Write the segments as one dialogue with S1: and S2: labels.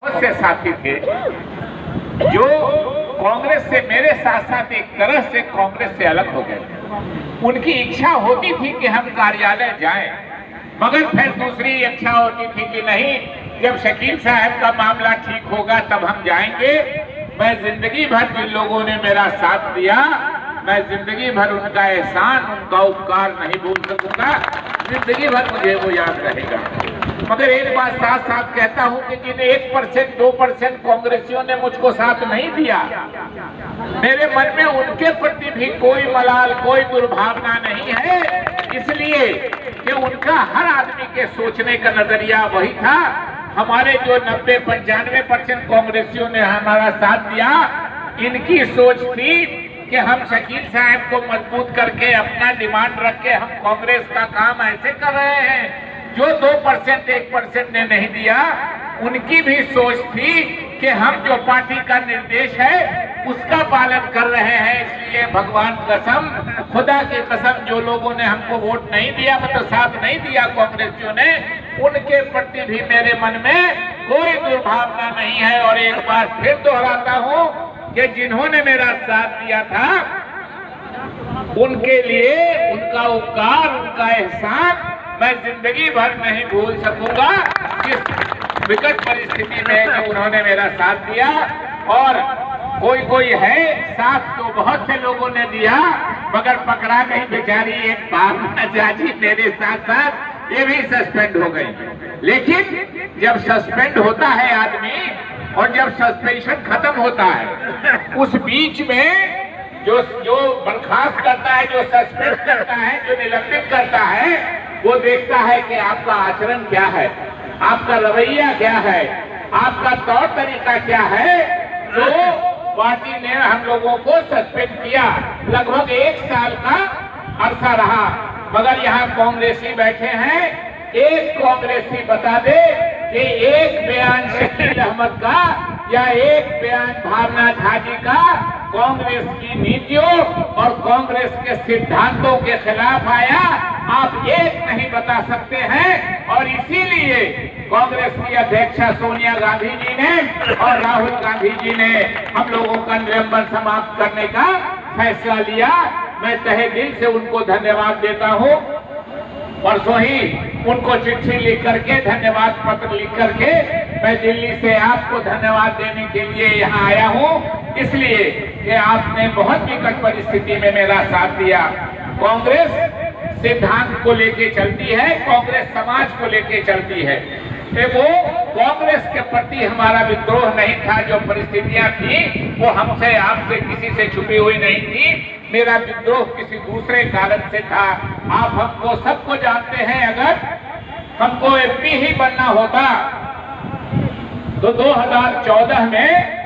S1: बहुत से साथी थे जो कांग्रेस से मेरे साथ साथ एक तरह से कांग्रेस से अलग हो गए थे। उनकी इच्छा होती थी कि हम कार्यालय जाएं, मगर फिर दूसरी इच्छा होती थी कि नहीं, जब शकील साहब का मामला ठीक होगा तब हम जाएंगे। मैं जिंदगी भर जिन लोगों ने मेरा साथ दिया, मैं जिंदगी भर उनका एहसान, उनका उपकार नहीं भूल सकूंगा। जिंदगी भर मुझे वो याद रहेगा। मगर एक बात साथ साथ कहता हूं कि जिन 1% 2% कांग्रेसियों ने मुझको साथ नहीं दिया, मेरे मन में उनके प्रति भी कोई मलाल, कोई दुर्भावना नहीं है, इसलिए कि उनका हर आदमी के सोचने का नजरिया वही था। हमारे जो 90-95% कांग्रेसियों ने हमारा साथ दिया, इनकी सोच थी कि हम शकील साहब को मजबूत करके अपना डिमांड रख के हम कांग्रेस का काम ऐसे कर रहे हैं। जो 2% 1% ने नहीं दिया, उनकी भी सोच थी कि हम जो पार्टी का निर्देश है उसका पालन कर रहे हैं। इसलिए भगवान कसम, खुदा की कसम, जो लोगों ने हमको वोट नहीं दिया, मतलब साथ नहीं दिया कांग्रेसियों ने, उनके प्रति भी मेरे मन में कोई दुर्भावना नहीं है। और एक बार फिर दोहराता हूं कि जिन्होंने मेरा साथ दिया था, उनके लिए उनका उपकार, उनका एहसान मैं जिंदगी भर नहीं भूल सकूंगा। इस विकट परिस्थिति में कि उन्होंने मेरा साथ दिया। और कोई है साथ तो बहुत से लोगों ने दिया, मगर पकड़ा गई बेचारी एक भावना जाजी मेरे साथ साथ, ये भी सस्पेंड हो गई। लेकिन जब सस्पेंड होता है आदमी और जब सस्पेंशन खत्म होता है, उस बीच में जो बर्खास्त करता है, जो सस्पेंड करता है, जो निलंबित करता है, वो देखता है कि आपका आचरण क्या है, आपका रवैया क्या है, आपका तौर तरीका क्या है। तो पार्टी ने हम लोगों को सस्पेंड किया, लगभग 1 साल का अरसा रहा। मगर यहाँ कांग्रेसी बैठे हैं, एक कांग्रेसी बता दे कि एक बयान शकील अहमद का या एक बयान भावना झाजी का कांग्रेस की नीतियों और कांग्रेस के सिद्धांतों के खिलाफ आया, आप एक नहीं बता सकते हैं। और इसीलिए कांग्रेस की अध्यक्षा सोनिया गांधी जी ने और राहुल गांधी जी ने हम लोगों का निलंबन समाप्त करने का फैसला लिया। मैं तहे दिल से उनको धन्यवाद देता हूं। परसों ही उनको चिट्ठी लिख करके, धन्यवाद पत्र लिख करके मैं दिल्ली से आपको धन्यवाद देने के लिए यहाँ आया हूँ, इसलिए कि आपने बहुत विकट परिस्थिति में मेरा साथ दिया। कांग्रेस सिद्धांत को लेके चलती है, कांग्रेस समाज को लेके चलती है। वो कांग्रेस के प्रति हमारा विद्रोह नहीं था। जो परिस्थितियां थी वो हमसे, आपसे, किसी से छुपी हुई नहीं थी। मेरा विद्रोह किसी दूसरे कारण से था। आप हमको सबको जानते हैं। अगर हमको एमपी ही बनना होता तो 2014 में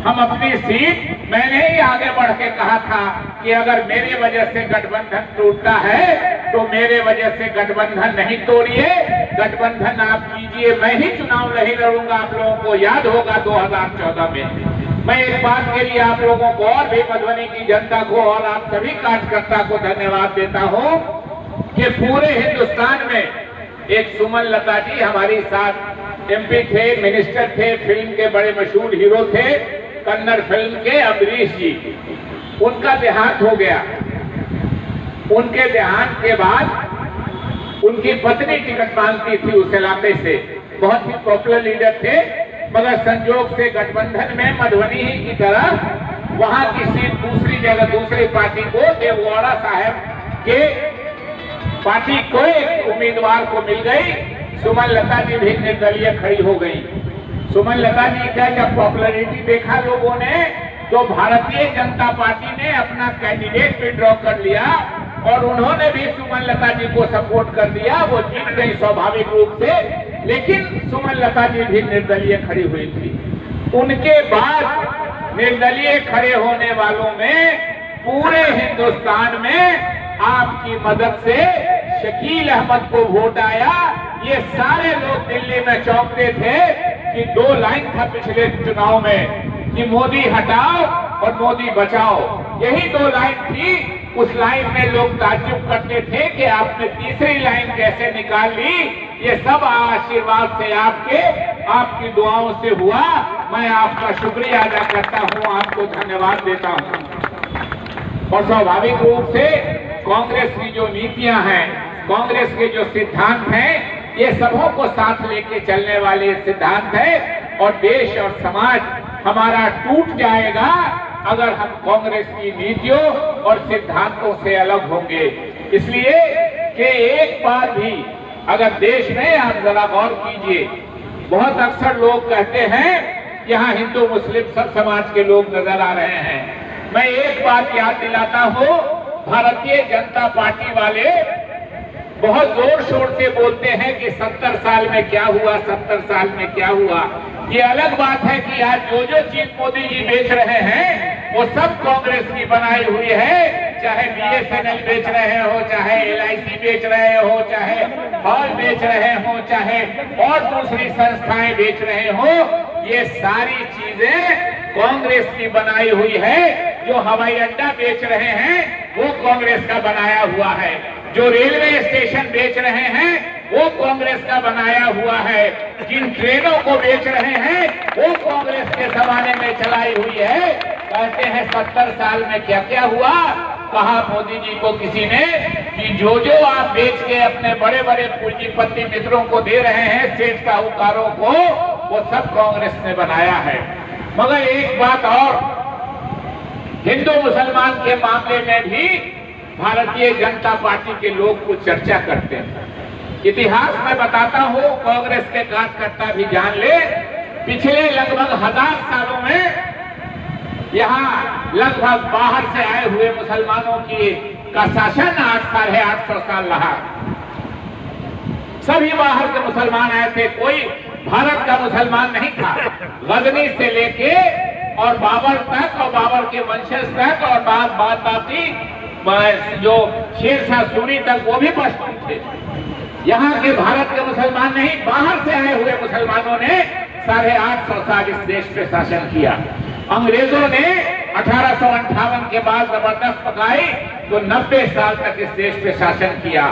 S1: हम अपनी सीट, मैंने ही आगे बढ़ के कहा था कि अगर मेरे वजह से गठबंधन टूटता है तो मेरे वजह से गठबंधन नहीं तोड़िए, गठबंधन आप कीजिए, मैं ही चुनाव नहीं लड़ूंगा। आप लोगों को याद होगा 2014 में। मैं इस बात के लिए आप लोगों को और भी मधुबनी की जनता को और आप सभी कार्यकर्ता को धन्यवाद देता हूं कि पूरे हिंदुस्तान में एक सुमन लता जी हमारी साथ एमपी थे, मिनिस्टर थे, फिल्म के बड़े मशहूर हीरो थे, कन्नड़ फिल्म के अमरीश जी। उनका देहांत हो गया। उनके देहांत के बाद उनकी पत्नी टिकट मांगती थी उस इलाके से। बहुत ही पॉपुलर लीडर थे, मगर संयोग से गठबंधन में मधुबनी ही की तरह वहां की सीट दूसरी जगह, दूसरी पार्टी को, देवगौड़ा साहब के पार्टी को एक उम्मीदवार को मिल गई। सुमन लता जी भी निर्दलीय खड़ी हो गई। सुमन लता जी का जब पॉपुलरिटी देखा लोगों ने, तो भारतीय जनता पार्टी ने अपना कैंडिडेट विड्रॉ कर लिया और उन्होंने भी सुमन लता जी को सपोर्ट कर दिया। वो जीत गई स्वाभाविक रूप से, लेकिन सुमन लता जी भी निर्दलीय खड़ी हुई थी। उनके बाद निर्दलीय खड़े होने वालों में पूरे हिंदुस्तान में आपकी मदद से शकील अहमद को वोट आया। ये सारे लोग दिल्ली में चौंकते थे कि 2 लाइन था पिछले चुनाव में कि मोदी हटाओ और मोदी बचाओ। यही 2 लाइन थी। उस लाइन में लोग ताज्जुब करते थे कि आपने तीसरी लाइन कैसे निकाल ली। ये सब आशीर्वाद से आपकी दुआओं से हुआ। मैं आपका शुक्रिया अदा करता हूं, आपको धन्यवाद देता हूं। और स्वाभाविक रूप से कांग्रेस की जो नीतियां हैं, कांग्रेस के जो सिद्धांत हैं, ये सबों को साथ लेके चलने वाले सिद्धांत है। और देश और समाज हमारा टूट जाएगा अगर हम कांग्रेस की नीतियों और सिद्धांतों से अलग होंगे। इसलिए कि एक बात भी अगर देश में, आप जरा गौर कीजिए, बहुत अक्सर लोग कहते हैं यहाँ हिंदू मुस्लिम सब समाज के लोग नजर आ रहे हैं। मैं एक बात याद दिलाता हूँ, भारतीय जनता पार्टी वाले बहुत जोर शोर से बोलते हैं कि 70 साल में क्या हुआ, 70 साल में क्या हुआ। ये अलग बात है कि आज जो चीज मोदी जी बेच रहे हैं वो सब कांग्रेस की बनाई हुई है। चाहे BSNL बेच रहे हो, चाहे LIC बेच रहे हो, चाहे हॉल बेच रहे हो, चाहे और दूसरी संस्थाएं बेच रहे हो, ये सारी चीजें कांग्रेस की बनाई हुई है। जो हवाई अड्डा बेच रहे हैं वो कांग्रेस का बनाया हुआ है। जो रेलवे स्टेशन बेच रहे हैं वो कांग्रेस का बनाया हुआ है। जिन ट्रेनों को बेच रहे हैं वो कांग्रेस के जमाने में चलाई हुई है। कहते हैं 70 साल में क्या क्या हुआ। कहा मोदी जी को किसी ने कि जो आप बेच के अपने बड़े बड़े पूंजीपति मित्रों को दे रहे हैं, सेठ साहूकारों को, वो सब कांग्रेस ने बनाया है। मगर एक बात और, हिंदू मुसलमान के मामले में भी भारतीय जनता पार्टी के लोग कुछ चर्चा करते हैं। इतिहास में बताता हूँ, कांग्रेस के कार्यकर्ता भी जान ले, पिछले लगभग 1000 सालों में यहाँ लगभग बाहर से आए हुए मुसलमानों का शासन 800 साल रहा। सभी बाहर के मुसलमान आए थे, कोई भारत का मुसलमान नहीं था। गजनी से लेके और बाबर तक और बाबर के वंशज तक और बाद बाकी जो शेरशाह सूरी तक, वो भी पश्तून थे। यहाँ के भारत के मुसलमान नहीं, बाहर से आए हुए मुसलमानों ने 850 साल इस देश पे शासन किया। अंग्रेजों ने 1858 के बाद जबरदस्त पकाई तो 90 साल तक इस देश पे शासन किया।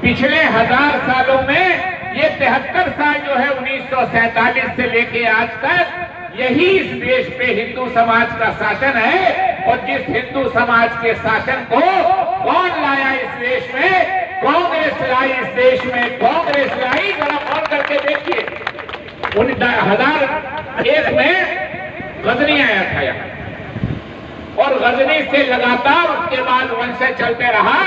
S1: पिछले 1000 सालों में ये 73 साल जो है 1947 से लेके आज तक यही इस देश पे हिंदू समाज का शासन है। और जिस हिंदू समाज के शासन को कौन लाया इस देश में? कांग्रेस लाई इस देश में, कांग्रेस लाई। जरा कौन करके देखिए, 2001 में गजनी आया था यहाँ, और गजनी से लगातार उसके बाद वंशज चलते रहा,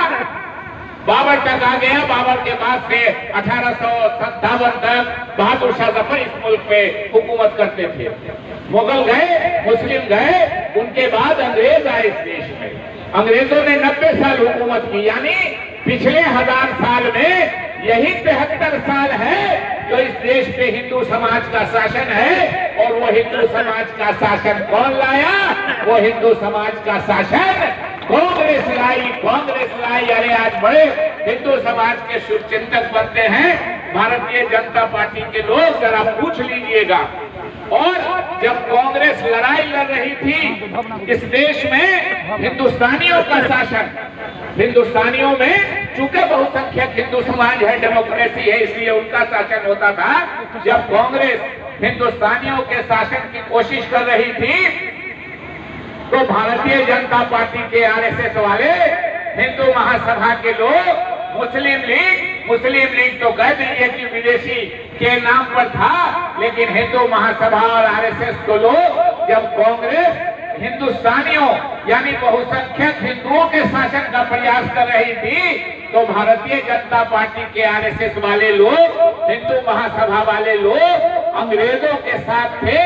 S1: बाबर तक आ गया। बाबर के बाद से 1857 तक बहादुर शाह जफर इस मुल्क पे हुकूमत करते थे। मुगल गए, मुस्लिम गए, उनके बाद अंग्रेज आए इस देश में। अंग्रेजों ने 90 साल हुकूमत की, यानी पिछले 1000 साल में यही 73 साल है जो इस देश पे हिंदू समाज का शासन है। और वो हिंदू समाज का शासन कौन लाया? वो हिंदू समाज का शासन कांग्रेस लाई, कांग्रेस लाई। अरे आज बड़े हिंदू समाज के शुभचिंतक बनते हैं भारतीय जनता पार्टी के लोग, जरा पूछ लीजिएगा। और जब कांग्रेस लड़ाई लड़ रही थी इस देश में हिंदुस्तानियों का शासन, हिंदुस्तानियों में चूंकि बहुसंख्यक हिंदू समाज है, डेमोक्रेसी है, इसलिए उनका शासन होता था। जब कांग्रेस हिंदुस्तानियों के शासन की कोशिश कर रही थी तो भारतीय जनता पार्टी के RSS वाले, हिंदू महासभा के लोग, मुस्लिम लीग तो कह दीजिए कि विदेशी के नाम पर था, लेकिन हिंदू महासभा और RSS को लोग जब कांग्रेस हिंदुस्तानियों यानी बहुसंख्यक हिंदुओं के शासन का प्रयास कर रही थी तो भारतीय जनता पार्टी के RSS वाले लोग, हिंदू महासभा वाले लोग अंग्रेजों के साथ थे।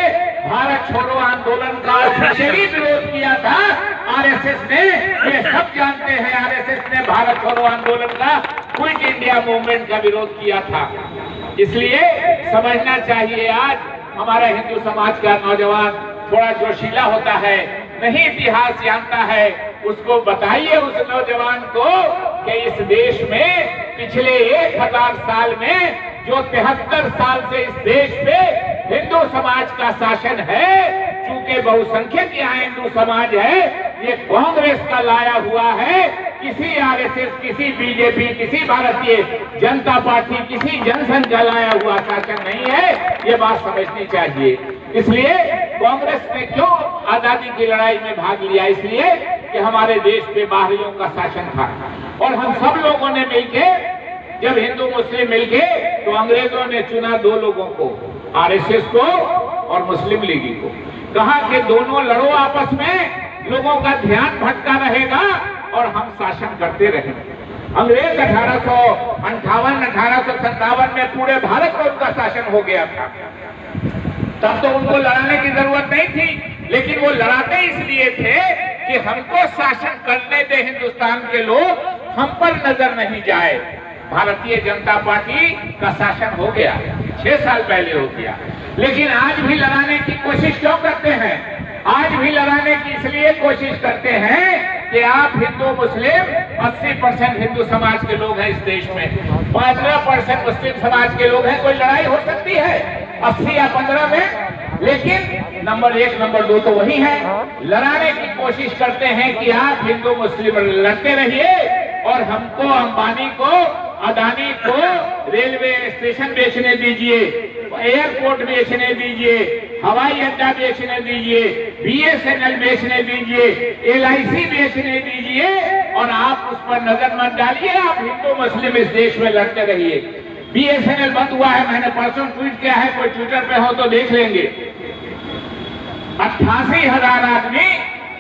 S1: भारत छोड़ो आंदोलन का ऑफिशियली विरोध किया था RSS ने, ये सब जानते हैं। RSS ने भारत छोड़ो आंदोलन का, क्विट इंडिया मूवमेंट का विरोध किया था। इसलिए समझना चाहिए, आज हमारा हिंदू समाज का नौजवान थोड़ा जोशीला होता है, नहीं इतिहास जानता है, उसको बताइए उस नौजवान को कि इस देश में पिछले 1000 साल में जो 73 साल से इस देश पे हिंदू समाज का शासन है, चूंकि बहुसंख्यक यहाँ हिंदू समाज है, ये कांग्रेस का लाया हुआ है। किसी आरएसएस, किसी बीजेपी, किसी भारतीय जनता पार्टी, किसी जनसंघ का लाया हुआ शासन नहीं है, ये बात समझनी चाहिए। इसलिए कांग्रेस ने क्यों आजादी की लड़ाई में भाग लिया? इसलिए कि हमारे देश पे बाहरियों का शासन था और हम सब लोगों ने मिलके, जब हिंदू मुस्लिम मिलके, तो अंग्रेजों ने चुना दो लोगों को, आरएसएस को और मुस्लिम लीगी को। कहा कि दोनों लड़ो आपस में, लोगों का ध्यान भटका रहेगा और हम शासन करते रहेंगे। अंग्रेज 1858, 1857 में पूरे भारत में उनका शासन हो गया था। तब तो उनको लड़ाने की जरूरत नहीं थी, लेकिन वो लड़ाते इसलिए थे कि हमको शासन करने दे हिंदुस्तान के लोग, हम पर नजर नहीं जाए। भारतीय जनता पार्टी का शासन हो गया, 6 साल पहले हो गया, लेकिन आज भी लड़ाने की कोशिश क्यों करते हैं? आज भी लड़ाने की इसलिए कोशिश करते हैं कि आप हिंदू मुस्लिम 80% हिंदू समाज के लोग हैं इस देश में, 15% मुस्लिम समाज के लोग हैं। कोई लड़ाई हो सकती है 80 या 15 में, लेकिन नंबर 1 नंबर 2 तो वही है। लड़ाने की कोशिश करते हैं कि आप हिंदू मुस्लिम लड़ते रहिए और हमको, अंबानी को, अदानी को रेलवे स्टेशन बेचने दीजिए, एयरपोर्ट बेचने दीजिए, हवाई अड्डा बेचने दीजिए, बीएसएनएल बेचने दीजिए, एलआईसी बेचने दीजिए और आप उस पर नजर मत डालिए। आप हिंदू मुस्लिम इस देश में लड़ते रहिए। बीएसएनएल बंद हुआ है, मैंने परसों ट्वीट किया है, कोई ट्विटर पे हो तो देख लेंगे। 88,000 आदमी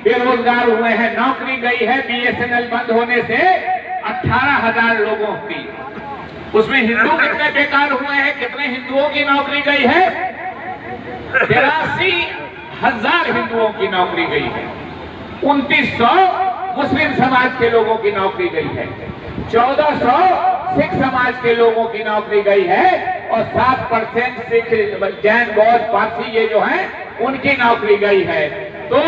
S1: बेरोजगार हुए हैं, नौकरी गई है बीएसएनएल बंद होने से 18,000 लोगों की। उसमें हिंदू कितने बेकार हुए हैं? कितने हिंदुओं की नौकरी गई है? 83,000 हिंदुओं की नौकरी गई है। 2900 मुस्लिम समाज के लोगों की नौकरी गई है, 1400 सिख समाज के लोगों की नौकरी गई है और 7% सिख, जैन, बौद्ध, पारसी ये जो हैं उनकी नौकरी गई है। तो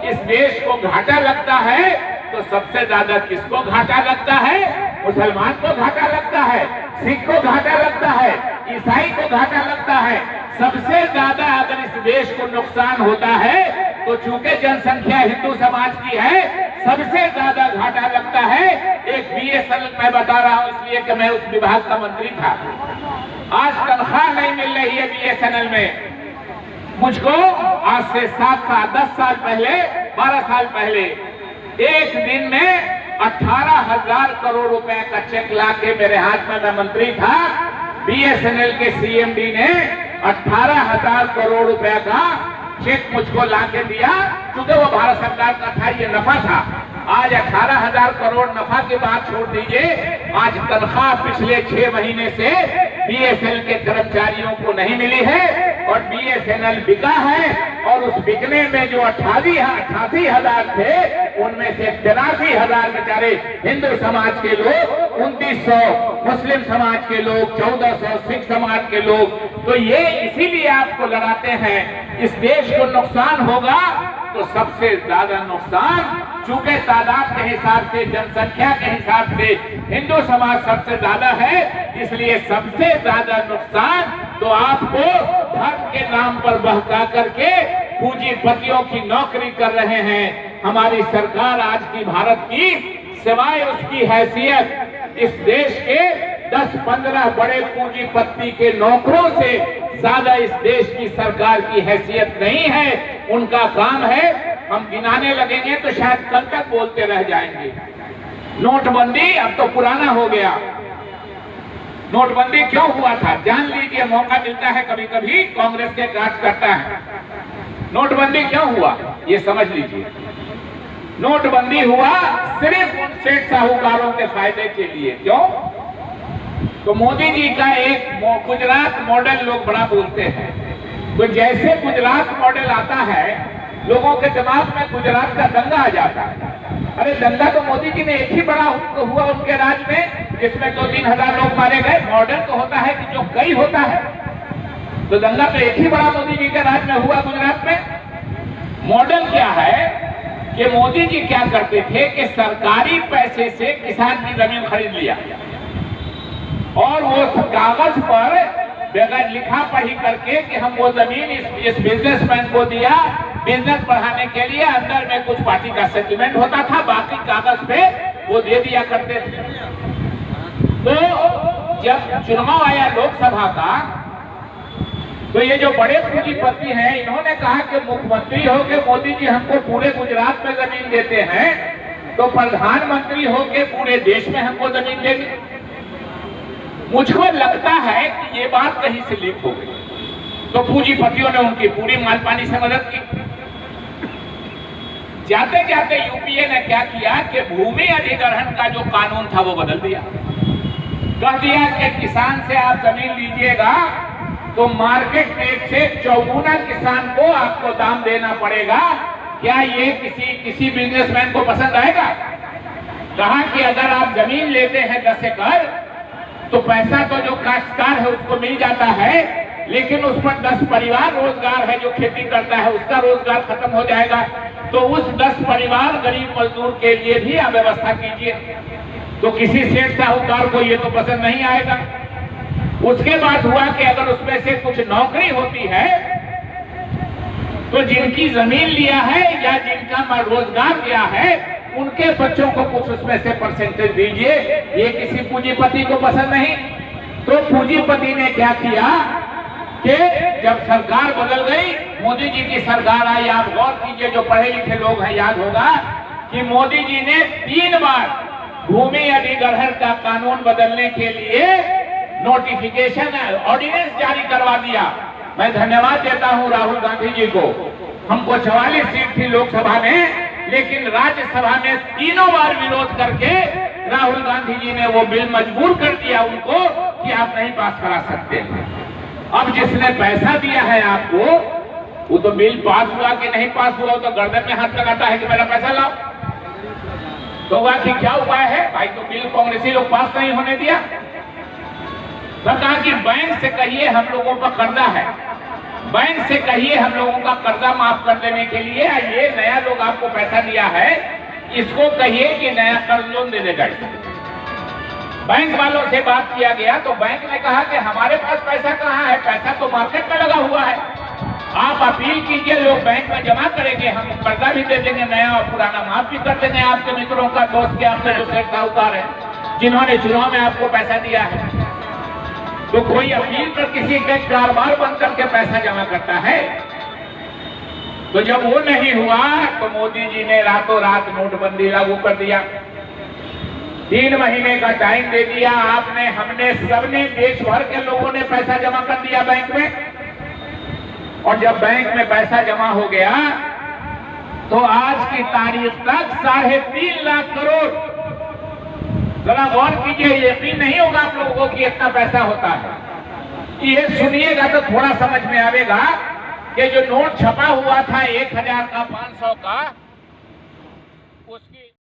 S1: इस देश को घाटा लगता है तो सबसे ज्यादा किसको घाटा लगता है? मुसलमान को घाटा लगता है, सिख को घाटा लगता है, ईसाई को घाटा लगता है। सबसे ज्यादा अगर इस देश को नुकसान होता है तो चूंकि जनसंख्या हिंदू समाज की है, सबसे ज्यादा घाटा लगता है। एक बीएसएनएल मैं बता रहा हूं इसलिए कि मैं उस विभाग का मंत्री था। आज तनख्वाह नहीं मिल रही है बीएसएनएल में। मुझको आज से 7 साल, 10 साल पहले, 12 साल पहले एक दिन में 18,000 करोड़ रुपए का चेक लाके मेरे हाथ में, मैं मंत्री था, बीएसएनएल के सीएमडी ने 18,000 करोड़ रुपए का चेक मुझको लाके दिया, क्योंकि वो भारत सरकार का था, ये नफा था। आज 18,000 करोड़ नफा की बात छोड़ दीजिए, आज तनख्वाह पिछले 6 महीने से बीएसएनएल के कर्मचारियों को नहीं मिली है और बीएसएनएल बिका है। और उस बिकने में जो 88,000 थे, उनमें से 83,000 बेचारे हिंदू समाज के लोग, 2900 मुस्लिम समाज के लोग, 1400 सिख समाज के लोग। तो ये इसीलिए आपको लड़ाते हैं। इस देश को नुकसान होगा तो सबसे ज्यादा नुकसान, चूंकि तादाद के हिसाब से, जनसंख्या के हिसाब से हिंदू समाज सबसे ज्यादा है, इसलिए सबसे ज्यादा नुकसान तो आपको धर्म के नाम पर बहका करके पूंजीपतियों की नौकरी कर रहे हैं। हमारी सरकार आज की भारत की, सिवाय उसकी हैसियत इस देश के 10-15 बड़े पूंजीपति के नौकरों से ज्यादा इस देश की सरकार की हैसियत नहीं है। उनका काम है, हम गिनाने लगेंगे तो शायद कल तक बोलते रह जाएंगे। नोटबंदी अब तो पुराना हो गया। नोटबंदी क्यों हुआ था जान लीजिए, मौका मिलता है कभी कभी कांग्रेस के काट करता है। नोटबंदी क्यों हुआ ये समझ लीजिए। नोटबंदी हुआ सिर्फ उन सेठ साहूकारों के फायदे के लिए। क्यों? तो मोदी जी का एक गुजरात मॉडल लोग बड़ा बोलते हैं। तो जैसे गुजरात मॉडल आता है, लोगों के दिमाग में गुजरात का दंगा आ जाता है। अरे दंगा तो मोदी जी ने एक ही बड़ा हुआ उनके राज में, जिसमें 2-3 हजार लोग मारे गए। मॉडल तो होता है कि जो कई होता है, तो दंगा तो एक ही बड़ा मोदी जी के राज में हुआ गुजरात में। मॉडल क्या है कि मोदी जी क्या करते थे कि सरकारी पैसे से किसान की जमीन खरीद लिया और वो कागज पर बगैर लिखा पढ़ी करके कि हम वो जमीन इस बिजनेसमैन को दिया, बिजनेस बढ़ाने के लिए अंदर में कुछ पार्टी का सेटलमेंट होता था, बाकी कागज पे वो दे दिया करते थे। तो जब चुनाव आया लोकसभा का, तो ये जो बड़े पूंजीपति हैं, इन्होंने कहा कि मुख्यमंत्री होके मोदी जी हमको पूरे गुजरात में जमीन देते हैं, तो प्रधानमंत्री होके पूरे देश में हमको जमीन देंगे। मुझको लगता है कि ये बात कहीं से लीक हो गई, तो पूंजीपतियों ने उनकी पूरी मालपानी से मदद की। जाते जाते यूपीए ने क्या किया कि भूमि अधिग्रहण का जो कानून था वो बदल दिया। कह दिया कि किसान से आप जमीन लीजिएगा तो मार्केट रेट से चौगुना किसान को आपको दाम देना पड़ेगा। क्या ये किसी बिजनेसमैन को पसंद आएगा? कहा कि अगर आप जमीन लेते हैं 10 एकड़ तो पैसा तो जो काश्तकार है उसको मिल जाता है, लेकिन उस पर 10 परिवार रोजगार है जो खेती करता है, उसका रोजगार खत्म हो जाएगा। तो उस 10 परिवार गरीब मजदूर के लिए भी आप व्यवस्था कीजिए। तो किसी सेठ साहूकार को ये तो पसंद नहीं आएगा। उसके बाद हुआ कि अगर उसमें से कुछ नौकरी होती है तो जिनकी जमीन लिया है या जिनका रोजगार किया है उनके बच्चों को कुछ उसमें से परसेंटेज दीजिए। ये किसी पूंजीपति को पसंद नहीं। तो पूंजीपति ने क्या किया कि जब सरकार बदल गई, मोदी जी की सरकार आई, आप गौर कीजिए, जो पढ़े लिखे लोग हैं याद होगा कि मोदी जी ने 3 बार भूमि अधिग्रहण का कानून बदलने के लिए नोटिफिकेशन ऑर्डिनेंस जारी करवा दिया। मैं धन्यवाद देता हूं राहुल गांधी जी को। हमको 44 सीट थी लोकसभा में, लेकिन राज्यसभा में 3 बार विरोध करके राहुल गांधी जी ने वो बिल मजबूर कर दिया उनको कि आप नहीं पास करा सकते। अब जिसने पैसा दिया है आपको, वो तो बिल पास हुआ कि नहीं पास हुआ तो गर्दन में हाथ लगाता है कि मेरा पैसा लाओ। तो वह कि क्या उपाय है भाई? तो बिल कांग्रेसी लोग पास नहीं होने दिया। तो कहा कि बैंक से कहिए हम लोगों का कर्जा है, बैंक से कहिए हम लोगों का कर्जा माफ कर देने के लिए। ये नया लोग आपको पैसा दिया है, इसको कहिए कि नया कर्ज लोन देने जाए। बैंक वालों से बात किया गया तो बैंक ने कहा कि हमारे पास पैसा कहाँ है, पैसा तो मार्केट में लगा हुआ है। आप अपील कीजिए, लोग बैंक में जमा करेंगे, हम कर्जा भी दे देंगे, नया और पुराना माफ भी कर देंगे। आपके मित्रों का, दोस्त के, आपके जो सेठ साहूकार है जिन्होंने चुनाव में आपको पैसा दिया है। तो कोई अपील पर किसी के कारोबार बंद करके पैसा जमा करता है? तो जब वो नहीं हुआ तो मोदी जी ने रातों रात नोटबंदी लागू कर दिया। 3 महीने का टाइम दे दिया आपने, हमने, सबने, देश भर के लोगों ने पैसा जमा कर दिया बैंक में। और जब बैंक में पैसा जमा हो गया तो आज की तारीख तक 3.5 लाख करोड़। जरा गौर कीजिए, यकीन नहीं होगा आप लोगों को कि इतना पैसा होता है। ये सुनिएगा तो थोड़ा समझ में आएगा कि जो नोट छपा हुआ था 1000 का, 500 का,